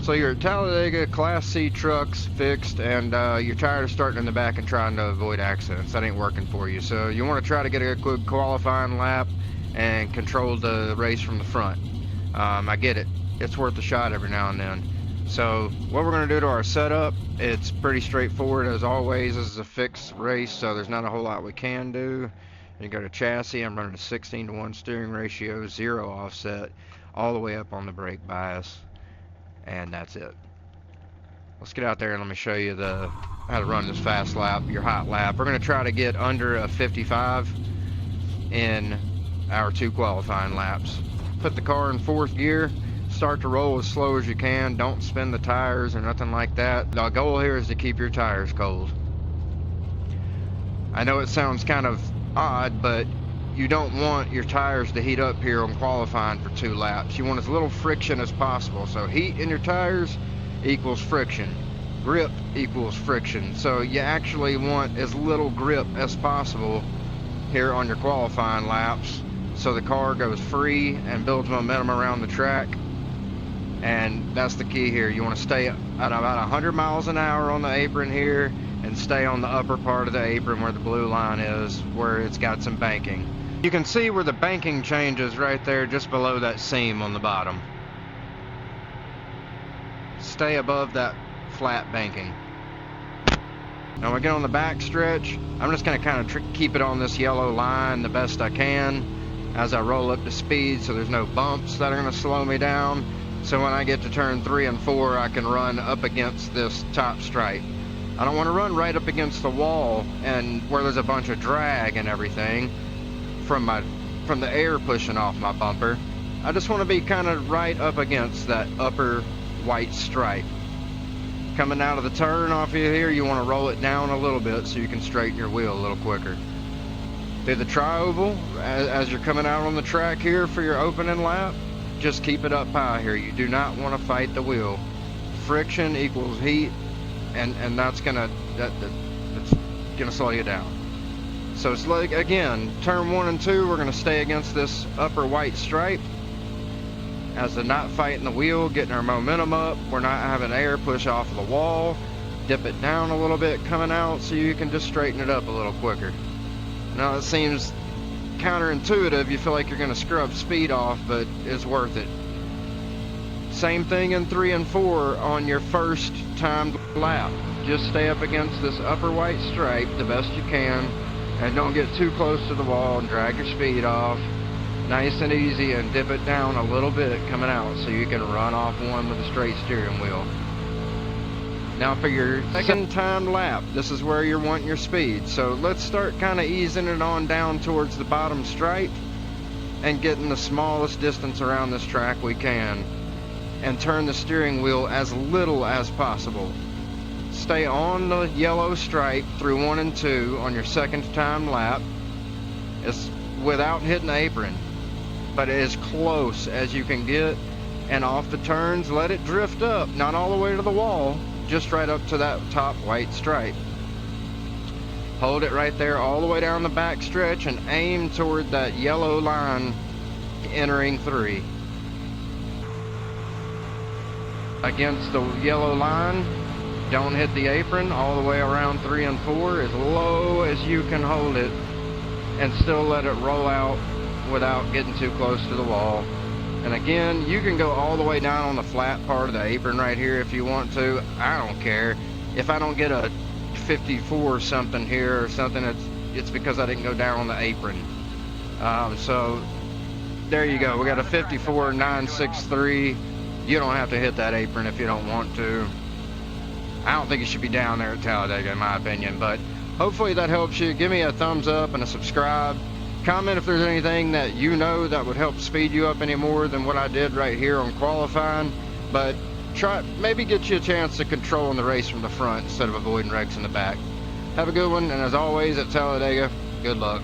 So you're at Talladega, Class C trucks fixed, and you're tired of starting in the back and trying to avoid accidents. That ain't working for you. So you want to try to get a good qualifying lap and control the race from the front. I get it. It's worth a shot every now and then. So what we're going to do to our setup, it's pretty straightforward as always. This is a fixed race, so there's not a whole lot we can do. You go to chassis. I'm running a 16:1 steering ratio, 0 offset, all the way up on the brake bias. And that's it. Let's get out there and let me show you how to run this fast lap, your hot lap. We're going to try to get under a 55 in our 2 qualifying laps. Put the car in 4th gear, start to roll as slow as you can. Don't spin the tires or nothing like that. The goal here is to keep your tires cold. I know it sounds kind of odd, but you don't want your tires to heat up here on qualifying for 2 laps. You want as little friction as possible. So heat in your tires equals friction. Grip equals friction. So you actually want as little grip as possible here on your qualifying laps, so the car goes free and builds momentum around the track. And that's the key here. You want to stay at about 100 miles an hour on the apron here and stay on the upper part of the apron where the blue line is, where it's got some banking. You can see where the banking changes right there, just below that seam on the bottom. Stay above that flat banking. Now we get on the back stretch. I'm just going to kind of keep it on this yellow line the best I can as I roll up to speed, so there's no bumps that are going to slow me down. So when I get to turn 3 and 4, I can run up against this top stripe. I don't want to run right up against the wall and where there's a bunch of drag and everything from the air pushing off my bumper. I just want to be kind of right up against that upper white stripe. Coming out of the turn off of here, you want to roll it down a little bit so you can straighten your wheel a little quicker. Through the tri-oval, as you're coming out on the track here for your opening lap, just keep it up high here. You do not want to fight the wheel. Friction equals heat, and that's gonna slow you down. So it's like, again, turn 1 and 2, we're gonna stay against this upper white stripe as they're not fighting the wheel, getting our momentum up. We're not having air push off of the wall. Dip it down a little bit coming out so you can just straighten it up a little quicker. Now it seems counterintuitive. You feel like you're going to scrub speed off, but it's worth it. Same thing in 3 and 4 on your first timed lap. Just stay up against this upper white stripe the best you can, and don't get too close to the wall and drag your speed off. Nice and easy, and dip it down a little bit coming out so you can run off one with a straight steering wheel. Now for your second timed lap, this is where you're wanting your speed. So let's start kind of easing it on down towards the bottom stripe and getting the smallest distance around this track we can, and turn the steering wheel as little as possible. Stay on the yellow stripe through 1 and 2 on your second timed lap. It's without hitting the apron, but as close as you can get. And off the turns, let it drift up, not all the way to the wall, just right up to that top white stripe. Hold it right there all the way down the back stretch and aim toward that yellow line entering 3. Against the yellow line, don't hit the apron, all the way around 3 and 4, as low as you can hold it, and still let it roll out without getting too close to the wall. And again, you can go all the way down on the flat part of the apron right here if you want to. I don't care. If I don't get a 54 something here or something, it's because I didn't go down on the apron. So there you go. We got a 54.963. You don't have to hit that apron if you don't want to. I don't think it should be down there at Talladega, in my opinion, but hopefully that helps you. Give me a thumbs up and a subscribe. Comment if there's anything that you know that would help speed you up any more than what I did right here on qualifying. But maybe get you a chance to control in the race from the front instead of avoiding wrecks in the back. Have a good one, and as always at Talladega, good luck.